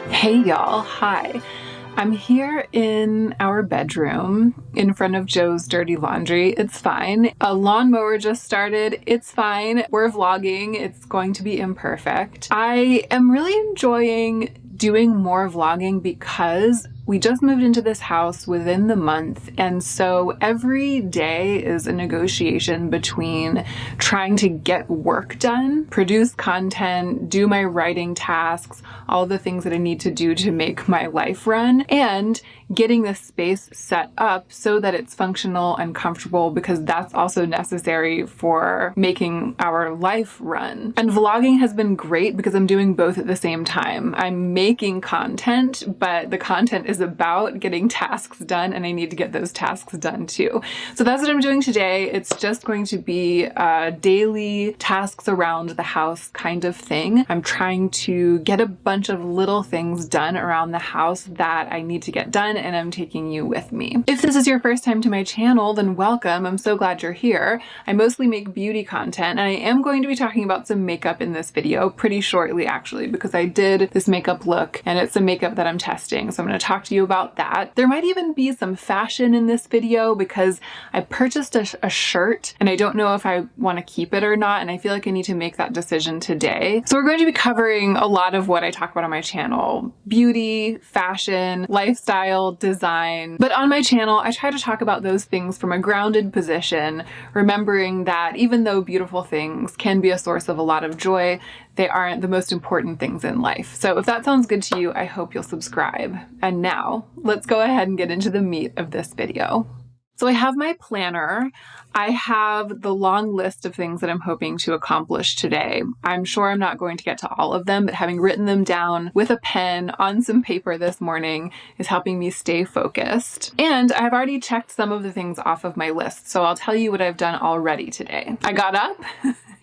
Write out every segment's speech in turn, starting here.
Hey y'all, hi. I'm here in our bedroom in front of Joe's dirty laundry. It's fine. A lawnmower just started. It's fine. We're vlogging. It's going to be imperfect. I am really enjoying doing more vlogging because we just moved into this house within the month, and so every day is a negotiation between trying to get work done, produce content, do my writing tasks, all the things that I need to do to make my life run, and getting this space set up so that it's functional and comfortable, because that's also necessary for making our life run. And vlogging has been great because I'm doing both at the same time. I'm making content, but the content is about getting tasks done, and I need to get those tasks done too. So that's what I'm doing today. It's just going to be daily tasks around the house kind of thing. I'm trying to get a bunch of little things done around the house that I need to get done, and I'm taking you with me. If this is your first time to my channel, then welcome. I'm so glad you're here. I mostly make beauty content, and I am going to be talking about some makeup in this video pretty shortly, actually, because I did this makeup look and it's some makeup that I'm testing. So I'm going to talk to you about that. There might even be some fashion in this video because I purchased a shirt and I don't know if I want to keep it or not, and I feel like I need to make that decision today. So we're going to be covering a lot of what I talk about on my channel: beauty, fashion, lifestyle, design. But on my channel, I try to talk about those things from a grounded position, remembering that even though beautiful things can be a source of a lot of joy, they aren't the most important things in life. So if that sounds good to you, I hope you'll subscribe. And now, let's go ahead and get into the meat of this video. So I have my planner. I have the long list of things that I'm hoping to accomplish today. I'm sure I'm not going to get to all of them, but having written them down with a pen on some paper this morning is helping me stay focused. And I've already checked some of the things off of my list, so I'll tell you what I've done already today. I got up.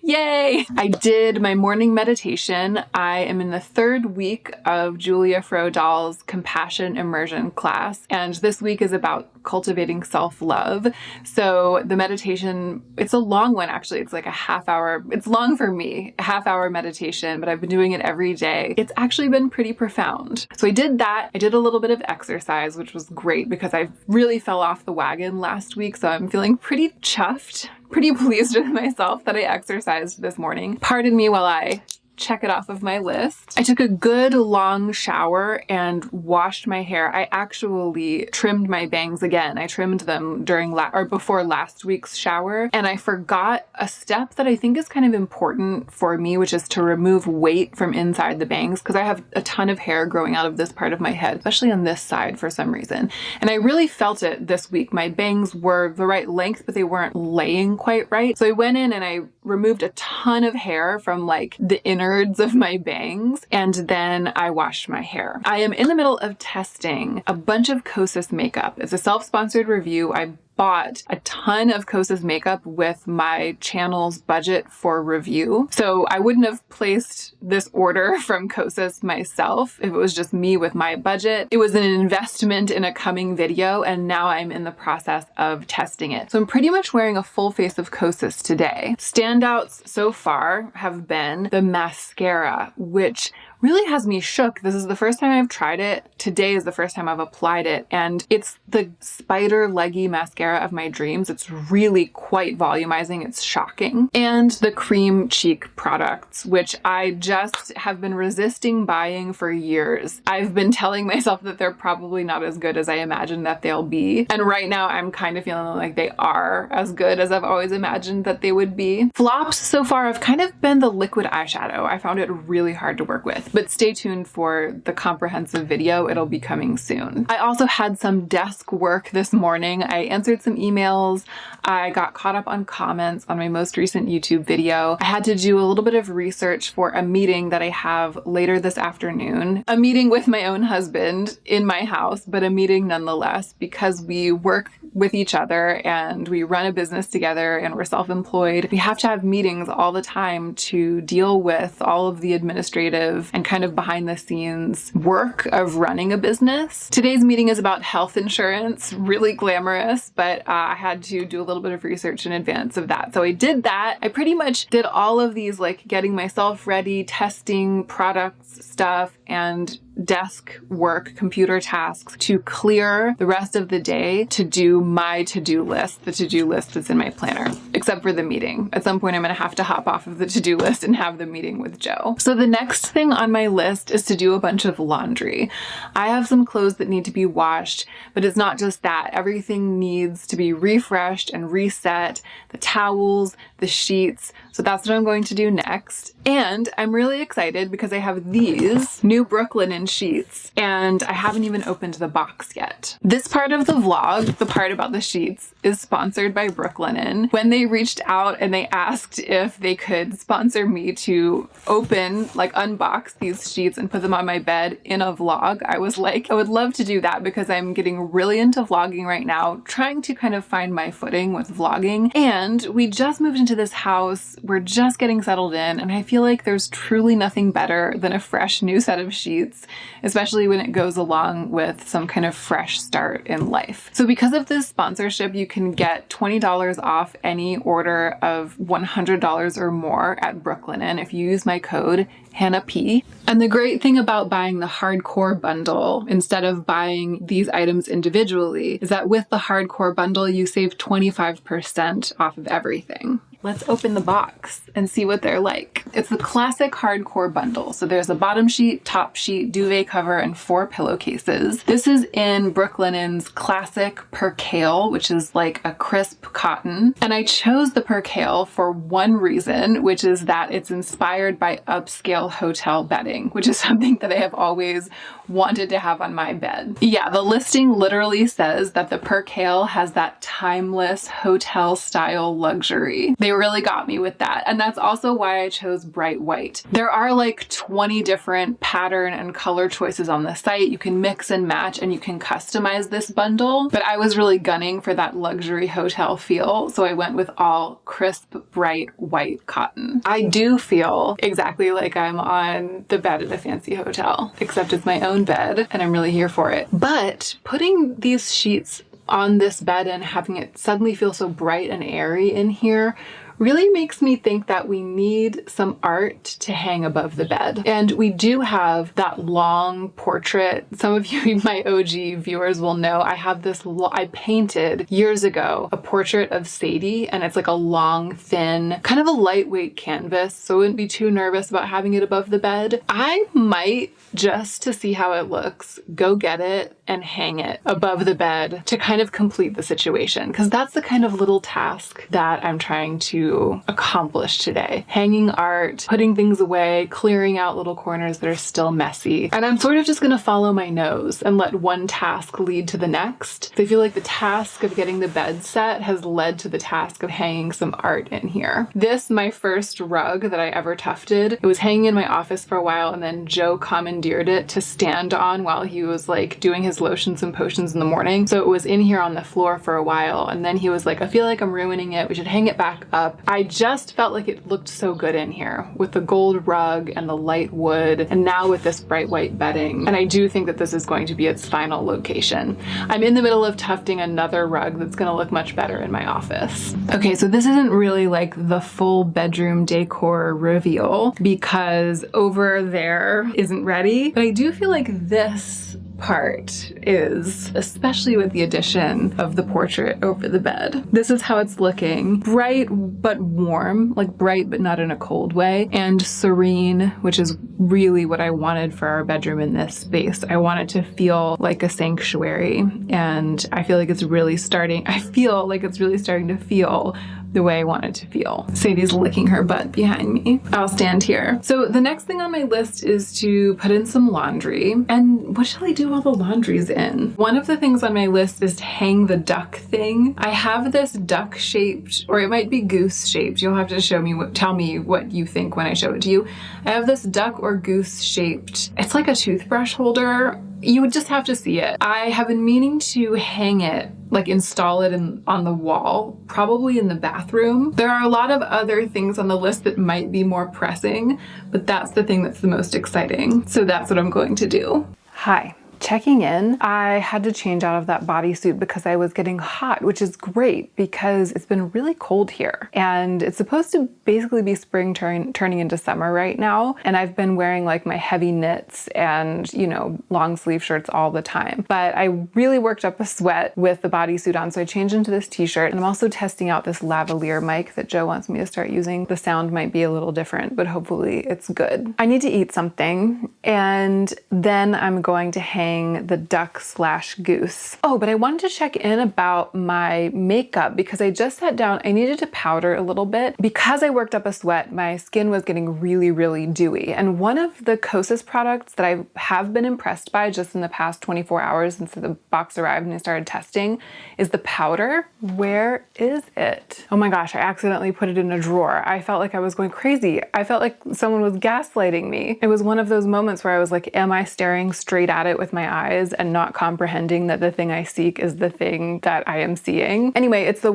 Yay! I did my morning meditation. I am in the third week of Julia Frodahl's Compassion Immersion class, and this week is about cultivating self-love. So the meditation, it's a long one actually. It's like a half hour. It's long for me, a half-hour meditation, but I've been doing it every day. It's actually been pretty profound. So I did that. I did a little bit of exercise, which was great because I really fell off the wagon last week, so I'm feeling pretty chuffed. Pretty pleased with myself that I exercised this morning. Pardon me while I check it off of my list. I took a good long shower and washed my hair. I actually trimmed my bangs again. I trimmed them during before last week's shower, and I forgot a step that I think is kind of important for me, which is to remove weight from inside the bangs, because I have a ton of hair growing out of this part of my head, especially on this side for some reason. And I really felt it this week. My bangs were the right length, but they weren't laying quite right. So I went in and I removed a ton of hair from like the innards of my bangs, and then I washed my hair. I am in the middle of testing a bunch of Kosas makeup. It's a self-sponsored review. I bought a ton of Kosas makeup with my channel's budget for review. So I wouldn't have placed this order from Kosas myself if it was just me with my budget. It was an investment in a coming video, and now I'm in the process of testing it. So I'm pretty much wearing a full face of Kosas today. Standouts so far have been the mascara, which really has me shook. This is the first time I've tried it. Today is the first time I've applied it, and it's the spider leggy mascara of my dreams. It's really quite volumizing. It's shocking. And the cream cheek products, which I just have been resisting buying for years. I've been telling myself that they're probably not as good as I imagined that they'll be. And right now I'm kind of feeling like they are as good as I've always imagined that they would be. Flops so far have kind of been the liquid eyeshadow. I found it really hard to work with. But stay tuned for the comprehensive video. It'll be coming soon. I also had some desk work this morning. I answered some emails. I got caught up on comments on my most recent YouTube video. I had to do a little bit of research for a meeting that I have later this afternoon. A meeting with my own husband in my house, but a meeting nonetheless, because we work with each other and we run a business together and we're self-employed. We have to have meetings all the time to deal with all of the administrative and kind of behind the scenes work of running a business. Today's meeting is about health insurance, really glamorous, but I had to do a little bit of research in advance of that. So I did that. I pretty much did all of these, like getting myself ready, testing products, stuff, and desk work, computer tasks to clear the rest of the day to do my to-do list, the to-do list that's in my planner, except for the meeting. At some point, I'm going to have to hop off of the to-do list and have the meeting with Joe. So the next thing on my list is to do a bunch of laundry. I have some clothes that need to be washed, but it's not just that. Everything needs to be refreshed and reset, the towels, the sheets. So that's what I'm going to do next. And I'm really excited because I have these new Brooklinen sheets and I haven't even opened the box yet. This part of the vlog, the part about the sheets, is sponsored by Brooklinen. When they reached out and they asked if they could sponsor me to open, like unbox these sheets and put them on my bed in a vlog, I was like, I would love to do that because I'm getting really into vlogging right now, trying to kind of find my footing with vlogging. And we just moved into this house. We're just getting settled in, and I feel like there's truly nothing better than a fresh new set of sheets, especially when it goes along with some kind of fresh start in life. So because of this sponsorship, you can get $20 off any order of $100 or more at Brooklinen if you use my code Hannah P. And the great thing about buying the hardcore bundle instead of buying these items individually is that with the hardcore bundle, you save 25% off of everything. Let's open the box and see what they're like. It's the classic hardcore bundle. So there's a bottom sheet, top sheet, duvet cover, and 4 pillowcases. This is in Brooklinen's classic percale, which is like a crisp cotton. And I chose the percale for one reason, which is that it's inspired by upscale hotel bedding, which is something that I have always wanted to have on my bed. Yeah, the listing literally says that the percale has that timeless hotel style luxury. They really got me with that. And that's also why I chose bright white. There are like 20 different pattern and color choices on the site. You can mix and match and you can customize this bundle, but I was really gunning for that luxury hotel feel. So I went with all crisp, bright white cotton. I do feel exactly like I'm on the bed at a fancy hotel, except it's my own bed and I'm really here for it. But putting these sheets on this bed and having it suddenly feel so bright and airy in here really makes me think that we need some art to hang above the bed. And we do have that long portrait. Some of you, my OG viewers, will know I have this, I painted years ago a portrait of Sadie, and it's like a long, thin, kind of a lightweight canvas, so I wouldn't be too nervous about having it above the bed. I might, just to see how it looks, go get it and hang it above the bed to kind of complete the situation, because that's the kind of little task that I'm trying to accomplish today. Hanging art, putting things away, clearing out little corners that are still messy. And I'm sort of just gonna follow my nose and let one task lead to the next. So I feel like the task of getting the bed set has led to the task of hanging some art in here. This, my first rug that I ever tufted, it was hanging in my office for a while, and then Joe commandeered it to stand on while he was like doing his lotions and potions in the morning. So it was in here on the floor for a while, and then he was like, I feel like I'm ruining it, we should hang it back up. I just felt like it looked so good in here with the gold rug and the light wood, and now with this bright white bedding. And I do think that this is going to be its final location. I'm in the middle of tufting another rug that's gonna look much better in my office. Okay, so this isn't really like the full bedroom decor reveal because over there isn't ready, but I do feel like this part is, especially with the addition of the portrait over the bed. This is how it's looking. Bright but warm, like bright but not in a cold way, and serene, which is really what I wanted for our bedroom in this space. I want it to feel like a sanctuary, and I feel like it's really starting to feel the way I want it to feel. Sadie's licking her butt behind me. I'll stand here. So the next thing on my list is to put in some laundry. And what shall I do while the laundry's in? One of the things on my list is to hang the duck thing. I have this duck shaped, or it might be goose shaped. You'll have to tell me what you think when I show it to you. I have this duck or goose shaped, it's like a toothbrush holder. You would just have to see it. I have been meaning to hang it, like install it on the wall, probably in the bathroom. There are a lot of other things on the list that might be more pressing, but that's the thing that's the most exciting. So that's what I'm going to do. Hi. checking in, I had to change out of that bodysuit because I was getting hot, which is great because it's been really cold here. And it's supposed to basically be spring turning into summer right now. And I've been wearing like my heavy knits and, you know, long sleeve shirts all the time. But I really worked up a sweat with the bodysuit on, so I changed into this t-shirt. And I'm also testing out this lavalier mic that Joe wants me to start using. The sound might be a little different, but hopefully it's good. I need to eat something, and then I'm going to hang the duck/goose. Oh, but I wanted to check in about my makeup because I just sat down. I needed to powder a little bit. Because I worked up a sweat, my skin was getting really, really dewy. And one of the Kosas products that I have been impressed by just in the past 24 hours since the box arrived and I started testing is the powder. Where is it? Oh my gosh, I accidentally put it in a drawer. I felt like I was going crazy. I felt like someone was gaslighting me. It was one of those moments where I was like, am I staring straight at it with my eyes and not comprehending that the thing I seek is the thing that I am seeing? Anyway, it's the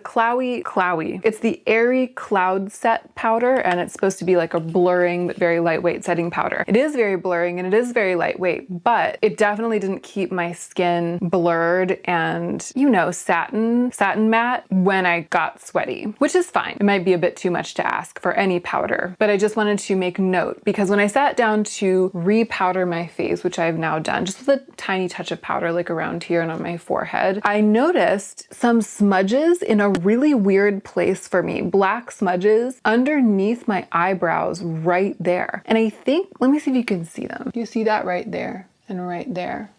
Clowy. It's the Airy Cloud Set powder, and it's supposed to be like a blurring but very lightweight setting powder. It is very blurring and it is very lightweight, but it definitely didn't keep my skin blurred and, you know, satin matte when I got sweaty, which is fine. It might be a bit too much to ask for any powder, but I just wanted to make note because when I sat down to re-powder my face, which I've now done, just with a tiny touch of powder like around here and on my forehead, I noticed some smudges in a really weird place for me. Black smudges underneath my eyebrows right there. And I think, let me see if you can see them. You see that right there and right there.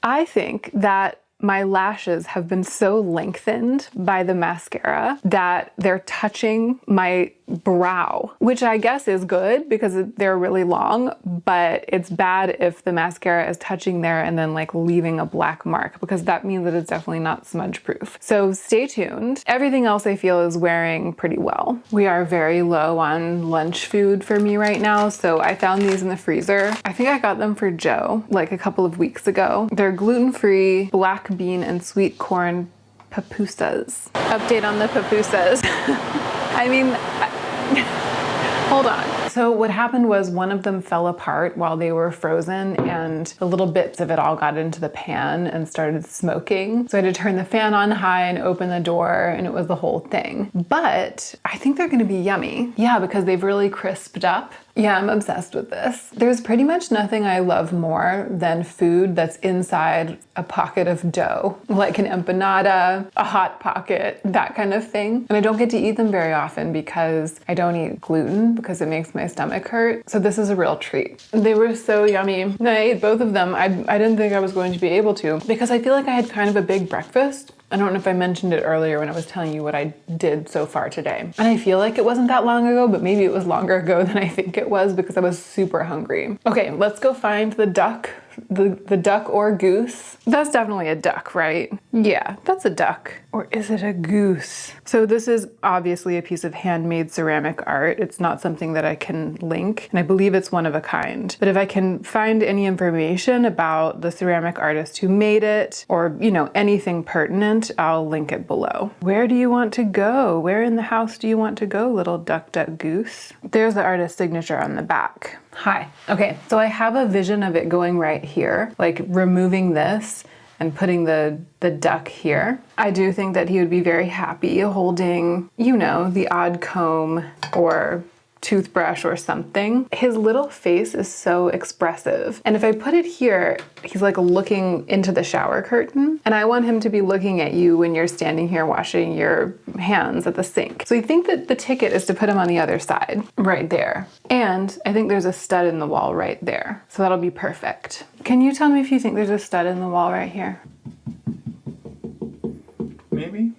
I think that my lashes have been so lengthened by the mascara that they're touching my brow, which I guess is good because they're really long, but it's bad if the mascara is touching there and then like leaving a black mark, because that means that it's definitely not smudge proof. So stay tuned. Everything else I feel is wearing pretty well. We are very low on lunch food for me right now, so I found these in the freezer. I think I got them for Joe like a couple of weeks ago. They're gluten-free black bean and sweet corn pupusas. Update on the pupusas. I mean, hold on. So what happened was one of them fell apart while they were frozen and the little bits of it all got into the pan and started smoking. So I had to turn the fan on high and open the door, and it was the whole thing. But I think they're gonna be yummy. Yeah, because they've really crisped up. Yeah, I'm obsessed with this. There's pretty much nothing I love more than food that's inside a pocket of dough, like an empanada, a Hot Pocket, that kind of thing. And I don't get to eat them very often because I don't eat gluten because it makes my stomach hurt. So this is a real treat. They were so yummy. And I ate both of them. I didn't think I was going to be able to because I feel like I had kind of a big breakfast. I don't know if I mentioned it earlier when I was telling you what I did so far today. And I feel like it wasn't that long ago, but maybe it was longer ago than I think it was because I was super hungry. Okay, let's go find the duck. The duck or goose. That's definitely a duck, right? Yeah, that's a duck. Or is it a goose? So this is obviously a piece of handmade ceramic art. It's not something that I can link, and I believe it's one of a kind. But if I can find any information about the ceramic artist who made it, or, you know, anything pertinent, I'll link it below. Where do you want to go? Where in the house do you want to go, little duck, duck, goose? There's the artist's signature on the back. Hi. Okay, so I have a vision of it going right here, like removing this and putting the duck here. I do think that he would be very happy holding, you know, the odd comb or toothbrush or something. His little face is so expressive. And if I put it here, he's like looking into the shower curtain. And I want him to be looking at you when you're standing here washing your hands at the sink. So I think that the ticket is to put him on the other side, right there. And I think there's a stud in the wall right there. So that'll be perfect. Can you tell me if you think there's a stud in the wall right here? Maybe.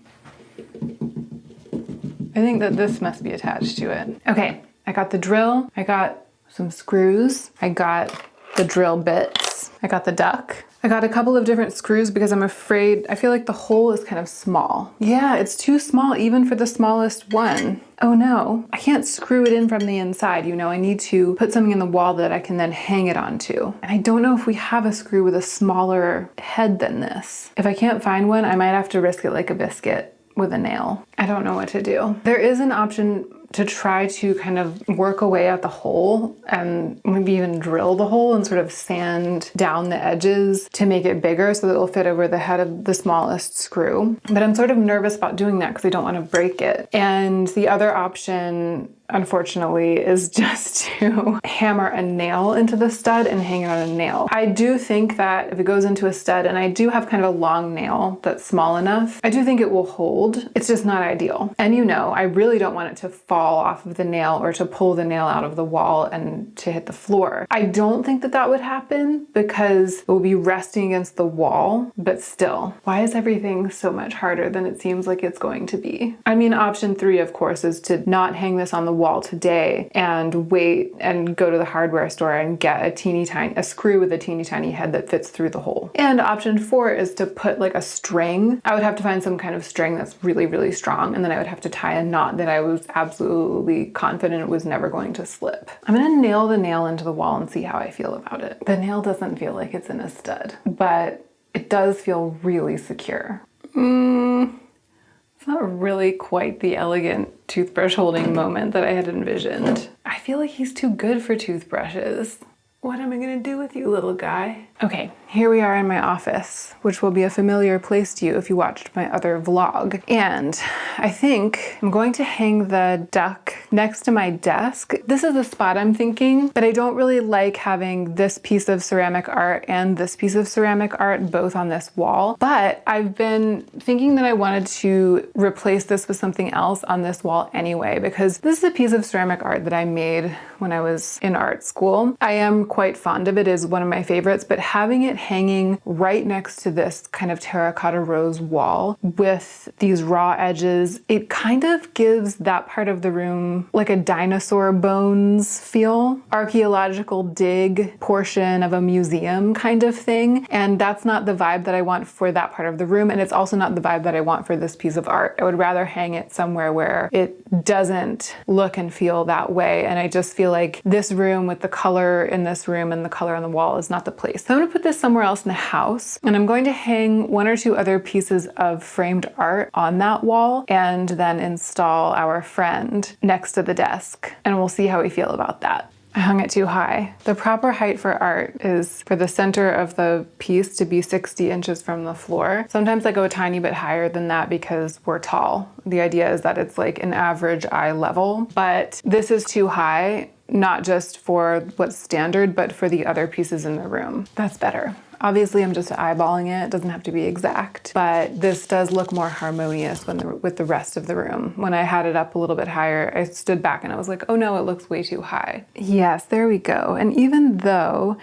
I think that this must be attached to it. Okay. I got the drill, I got some screws, I got the drill bits, I got the duck. I got a couple of different screws because I'm afraid, I feel like the hole is kind of small. Yeah, it's too small even for the smallest one. Oh no, I can't screw it in from the inside, you know, I need to put something in the wall that I can then hang it onto. And I don't know if we have a screw with a smaller head than this. If I can't find one, I might have to risk it like a biscuit with a nail. I don't know what to do. There is an option to try to kind of work away at the hole and maybe even drill the hole and sort of sand down the edges to make it bigger so that it'll fit over the head of the smallest screw. But I'm sort of nervous about doing that because I don't want to break it. And the other option, unfortunately, is just to hammer a nail into the stud and hang it on a nail. I do think that if it goes into a stud, and I do have kind of a long nail that's small enough, I do think it will hold. It's just not ideal. And you know, I really don't want it to fall off of the nail or to pull the nail out of the wall and to hit the floor. I don't think that that would happen because it will be resting against the wall, but still, why is everything so much harder than it seems like it's going to be? I mean, option 3, of course, is to not hang this on the wall today and wait and go to the hardware store and get a screw with a teeny tiny head that fits through the hole. And option 4 is to put like a string. I would have to find some kind of string that's really, really strong, and then I would have to tie a knot that I was absolutely confident it was never going to slip. I'm gonna nail the nail into the wall and see how I feel about it. The nail doesn't feel like it's in a stud, but it does feel really secure. It's not really quite the elegant toothbrush holding moment that I had envisioned. I feel like he's too good for toothbrushes. What am I gonna do with you, little guy? Okay, here we are in my office, which will be a familiar place to you if you watched my other vlog. And I think I'm going to hang the duck next to my desk. This is the spot I'm thinking, but I don't really like having this piece of ceramic art and this piece of ceramic art both on this wall. But I've been thinking that I wanted to replace this with something else on this wall anyway, because this is a piece of ceramic art that I made when I was in art school. I am quite fond of it. It is one of my favorites, but having it hanging right next to this kind of terracotta rose wall with these raw edges, it kind of gives that part of the room like a dinosaur bones feel, archaeological dig portion of a museum kind of thing. And that's not the vibe that I want for that part of the room. And it's also not the vibe that I want for this piece of art. I would rather hang it somewhere where it doesn't look and feel that way. And I just feel like this room with the color in this room and the color on the wall is not the place. So I'm gonna put this somewhere else in the house, and I'm going to hang 1 or 2 other pieces of framed art on that wall and then install our friend next to the desk, and we'll see how we feel about that. I hung it too high. The proper height for art is for the center of the piece to be 60 inches from the floor. Sometimes I go a tiny bit higher than that because we're tall. The idea is that it's like an average eye level, but this is too high, not just for what's standard, but for the other pieces in the room. That's better. Obviously, I'm just eyeballing it. It doesn't have to be exact, but this does look more harmonious with the rest of the room. When I had it up a little bit higher, I stood back and I was like, oh no, it looks way too high. Yes, there we go. And even though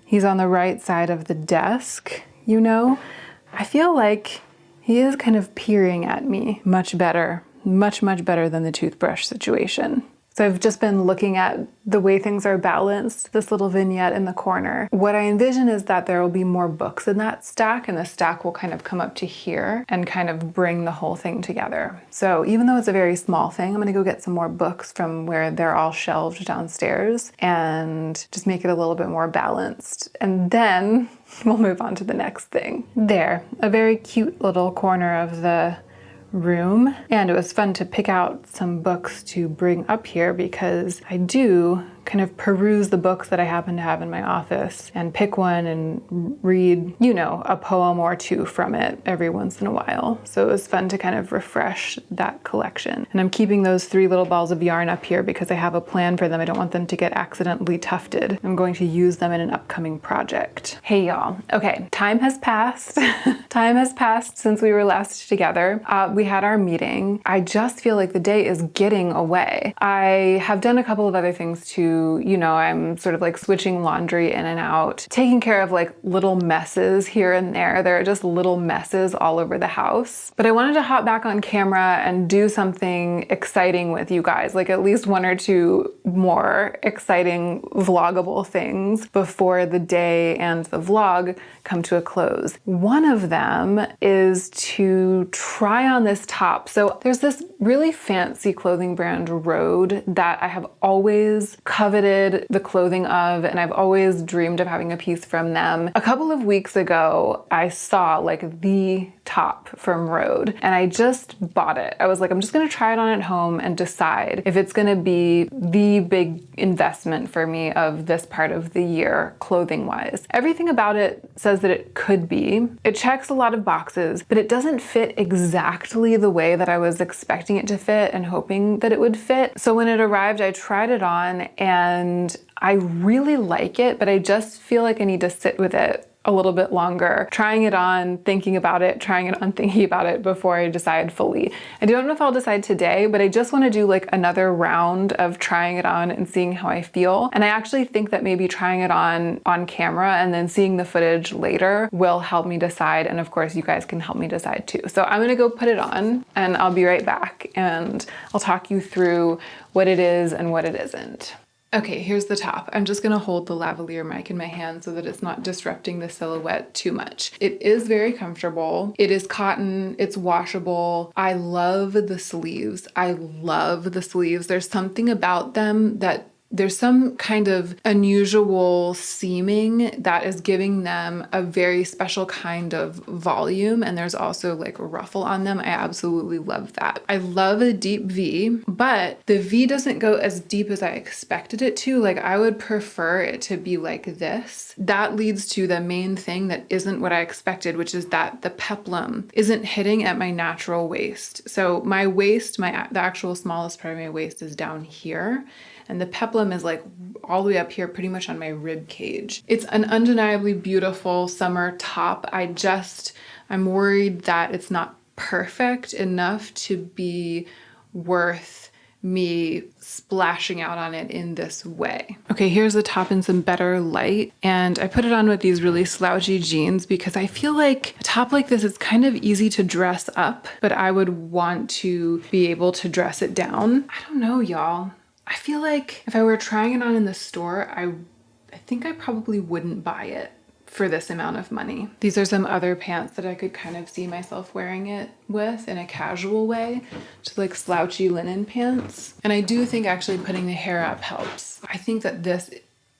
he's on the right side of the desk, you know, I feel like he is kind of peering at me much better, much better than the toothbrush situation. So I've just been looking at the way things are balanced, this little vignette in the corner. What I envision is that there will be more books in that stack, and the stack will kind of come up to here and kind of bring the whole thing together. So even though it's a very small thing, I'm gonna go get some more books from where they're all shelved downstairs and just make it a little bit more balanced. And then we'll move on to the next thing. There, a very cute little corner of the room, and it was fun to pick out some books to bring up here because I do kind of peruse the books that I happen to have in my office and pick one and read, you know, a poem or 2 from it every once in a while. So it was fun to kind of refresh that collection. And I'm keeping those 3 little balls of yarn up here because I have a plan for them. I don't want them to get accidentally tufted. I'm going to use them in an upcoming project. Hey y'all. Okay, time has passed. Time has passed since we were last together. We had our meeting. I just feel like the day is getting away. I have done a couple of other things too. You know, I'm sort of like switching laundry in and out, taking care of like little messes here and there. There are just little messes all over the house. But I wanted to hop back on camera and do something exciting with you guys, like at least 1 or 2 more exciting vloggable things before the day and the vlog come to a close. One of them is to try on this top. So there's this really fancy clothing brand, Rhode, that I have always coveted the clothing of, and I've always dreamed of having a piece from them. A couple of weeks ago, I saw like the top from Rhode and I just bought it. I was like, I'm just gonna try it on at home and decide if it's gonna be the big investment for me of this part of the year, clothing wise. Everything about it says that it could be. It checks a lot of boxes, but it doesn't fit exactly the way that I was expecting it to fit and hoping that it would fit. So when it arrived, I tried it on and I really like it, but I just feel like I need to sit with it a little bit longer, trying it on, thinking about it, trying it on, thinking about it before I decide fully. I don't know if I'll decide today, but I just want to do like another round of trying it on and seeing how I feel. And I actually think that maybe trying it on camera and then seeing the footage later will help me decide. And of course, you guys can help me decide too. So I'm gonna go put it on and I'll be right back and I'll talk you through what it is and what it isn't. Okay, here's the top. I'm just gonna hold the lavalier mic in my hand so that it's not disrupting the silhouette too much. It is very comfortable. It is cotton, it's washable. I love the sleeves. I love the sleeves. There's something about them that there's some kind of unusual seaming that is giving them a very special kind of volume, and there's also like a ruffle on them. I absolutely love that. I love a deep V, but the V doesn't go as deep as I expected it to. Like I would prefer it to be like this. That leads to the main thing that isn't what I expected, which is that the peplum isn't hitting at my natural waist. So my waist, the actual smallest part of my waist is down here. And the peplum is like all the way up here, pretty much on my rib cage. It's an undeniably beautiful summer top. I'm worried that it's not perfect enough to be worth me splashing out on it in this way. Okay, here's the top in some better light. And I put it on with these really slouchy jeans because I feel like a top like this is kind of easy to dress up, but I would want to be able to dress it down. I don't know, y'all. I feel like if I were trying it on in the store, I think I probably wouldn't buy it for this amount of money. These are some other pants that I could kind of see myself wearing it with in a casual way, just like slouchy linen pants. And I do think actually putting the hair up helps. I think that this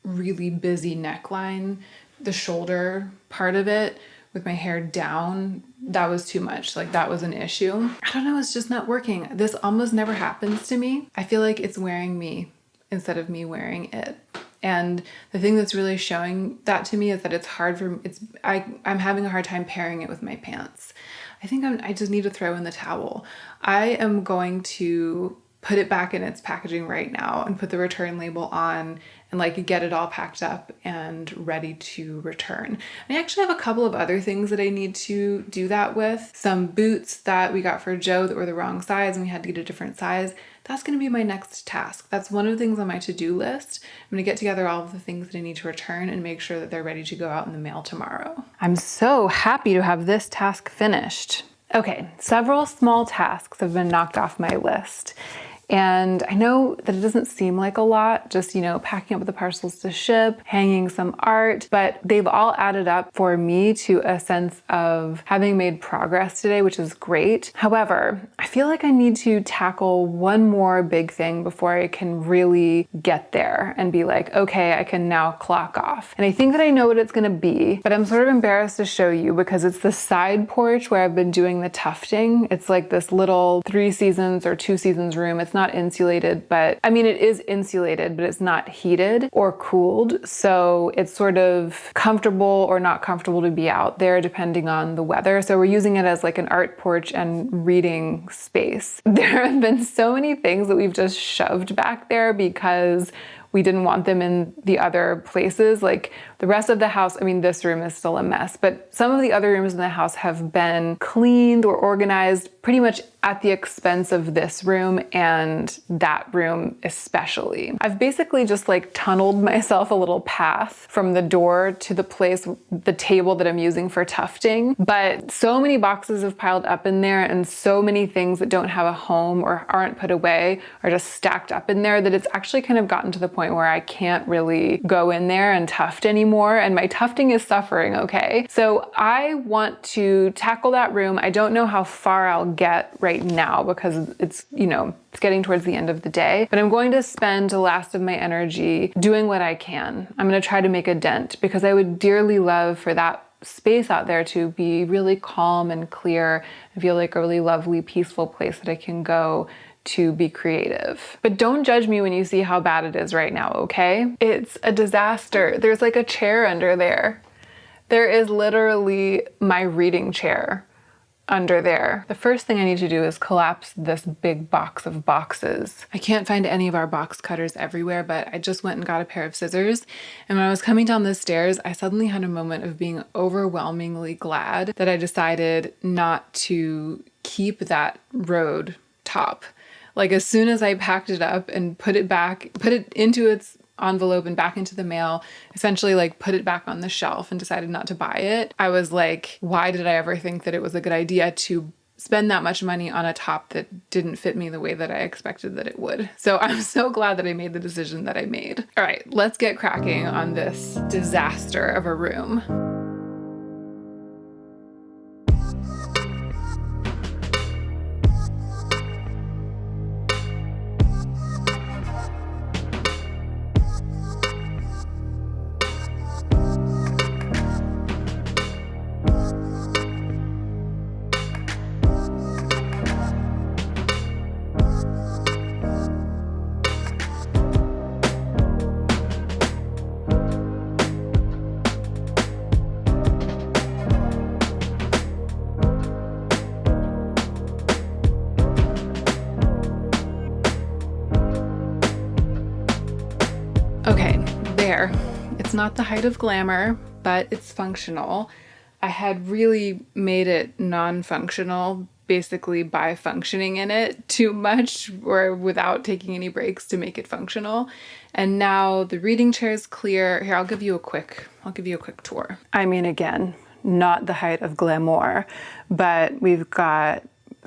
really busy neckline, the shoulder part of it with my hair down, that was too much. Like that was an issue. I don't know, it's just not working. This almost never happens to me. I feel like it's wearing me instead of me wearing it. And the thing that's really showing that to me is that it's hard for, I'm having a hard time pairing it with my pants. I think I just need to throw in the towel. I am going to put it back in its packaging right now and put the return label on and like get it all packed up and ready to return. I actually have a couple of other things that I need to do that with. Some boots that we got for Joe that were the wrong size and we had to get a different size. That's gonna be my next task. That's one of the things on my to-do list. I'm gonna get together all of the things that I need to return and make sure that they're ready to go out in the mail tomorrow. I'm so happy to have this task finished. Okay, several small tasks have been knocked off my list. And I know that it doesn't seem like a lot, just, you know, packing up the parcels to ship, hanging some art, but they've all added up for me to a sense of having made progress today, which is great. However, I feel like I need to tackle one more big thing before I can really get there and be like, okay, I can now clock off. And I think that I know what it's gonna be, but I'm sort of embarrassed to show you because it's the side porch where I've been doing the tufting. It's like this little 3 seasons or 2 seasons room. It's not insulated, but I mean, it is insulated, but it's not heated or cooled. So it's sort of comfortable or not comfortable to be out there depending on the weather. So we're using it as like an art porch and reading space. There have been so many things that we've just shoved back there because we didn't want them in the other places. Like the rest of the house, I mean, this room is still a mess, but some of the other rooms in the house have been cleaned or organized pretty much at the expense of this room and that room especially. I've basically just like tunneled myself a little path from the door to the place, the table that I'm using for tufting, but so many boxes have piled up in there and so many things that don't have a home or aren't put away are just stacked up in there that it's actually kind of gotten to the point where I can't really go in there and tuft anymore, and my tufting is suffering, okay? So I want to tackle that room. I don't know how far I'll get right now because it's, you know, it's getting towards the end of the day, but I'm going to spend the last of my energy doing what I can. I'm going to try to make a dent because I would dearly love for that space out there to be really calm and clear and feel like a really lovely, peaceful place that I can go to be creative. But don't judge me when you see how bad it is right now, okay? It's a disaster. There's like a chair under there. There is literally my reading chair under there. The first thing I need to do is collapse this big box of boxes. I can't find any of our box cutters everywhere, but I just went and got a pair of scissors. And when I was coming down the stairs, I suddenly had a moment of being overwhelmingly glad that I decided not to keep that road top. Like as soon as I packed it up and put it into its envelope and back into the mail, essentially like put it back on the shelf and decided not to buy it, I was like, why did I ever think that it was a good idea to spend that much money on a top that didn't fit me the way that I expected that it would? So I'm so glad that I made the decision that I made. All right, let's get cracking on this disaster of a room. Okay, there. It's not the height of glamour, but it's functional. I had really made it non-functional basically by functioning in it too much or without taking any breaks to make it functional. And now the reading chair is clear. Here, I'll give you a quick tour. I mean, again, not the height of glamour, but we've got,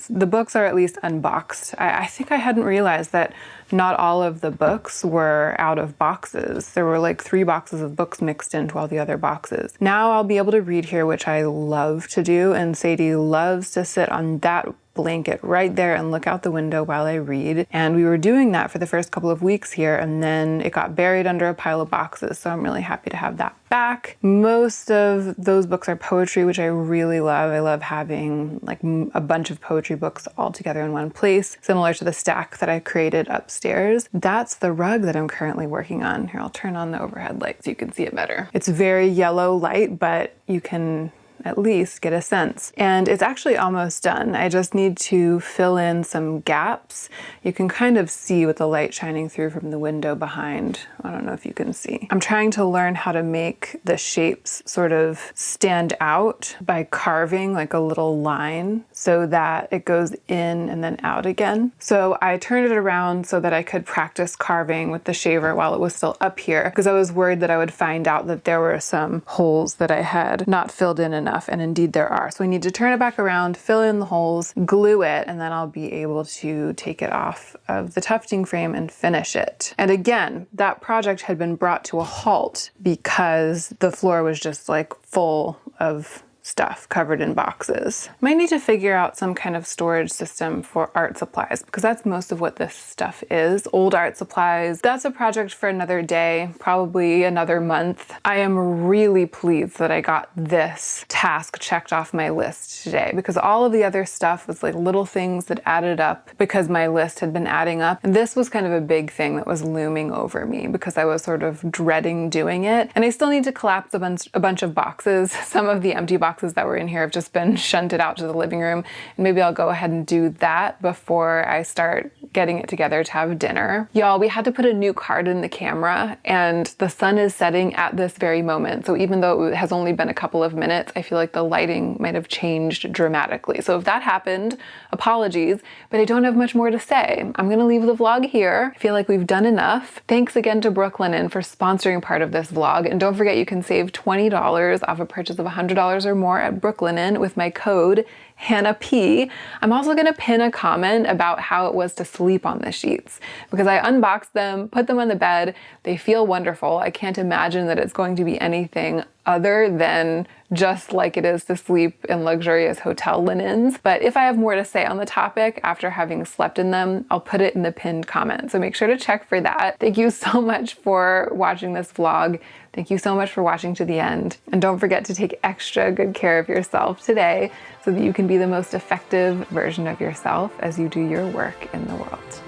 the books are at least unboxed. I think I hadn't realized that not all of the books were out of boxes. There were like 3 boxes of books mixed into all the other boxes. Now I'll be able to read here, which I love to do, and Sadie loves to sit on that blanket right there and look out the window while I read. And we were doing that for the first couple of weeks here, and then it got buried under a pile of boxes. So I'm really happy to have that back. Most of those books are poetry, which I really love. I love having like a bunch of poetry books all together in one place, similar to the stack that I created upstairs. That's the rug that I'm currently working on. Here, I'll turn on the overhead light so you can see it better. It's very yellow light, but you can at least get a sense. And it's actually almost done. I just need to fill in some gaps. You can kind of see with the light shining through from the window behind. I don't know if you can see. I'm trying to learn how to make the shapes sort of stand out by carving like a little line so that it goes in and then out again. So I turned it around so that I could practice carving with the shaver while it was still up here, because I was worried that I would find out that there were some holes that I had not filled in enough, and indeed there are. So I need to turn it back around, fill in the holes, glue it, and then I'll be able to take it off of the tufting frame and finish it. And again, that project had been brought to a halt because the floor was just like full of stuff covered in boxes. Might need to figure out some kind of storage system for art supplies, because that's most of what this stuff is. Old art supplies. That's a project for another day, probably another month. I am really pleased that I got this task checked off my list today, because all of the other stuff was like little things that added up because my list had been adding up. And this was kind of a big thing that was looming over me because I was sort of dreading doing it. And I still need to collapse a bunch of boxes. Some of the empty boxes that were in here have just been shunted out to the living room, and maybe I'll go ahead and do that before I start getting it together to have dinner. Y'all, we had to put a new card in the camera, and the sun is setting at this very moment. So even though it has only been a couple of minutes, I feel like the lighting might have changed dramatically. So if that happened, apologies, but I don't have much more to say. I'm gonna leave the vlog here. I feel like we've done enough. Thanks again to Brooklinen for sponsoring part of this vlog. And don't forget, you can save $20 off a purchase of $100 or more at Brooklinen with my code Hannah P. I'm also gonna pin a comment about how it was to sleep on the sheets, because I unboxed them, put them on the bed. They feel wonderful. I can't imagine that it's going to be anything other than just like it is to sleep in luxurious hotel linens. But if I have more to say on the topic after having slept in them, I'll put it in the pinned comment. So make sure to check for that. Thank you so much for watching this vlog. Thank you so much for watching to the end. And don't forget to take extra good care of yourself today so that you can be the most effective version of yourself as you do your work in the world.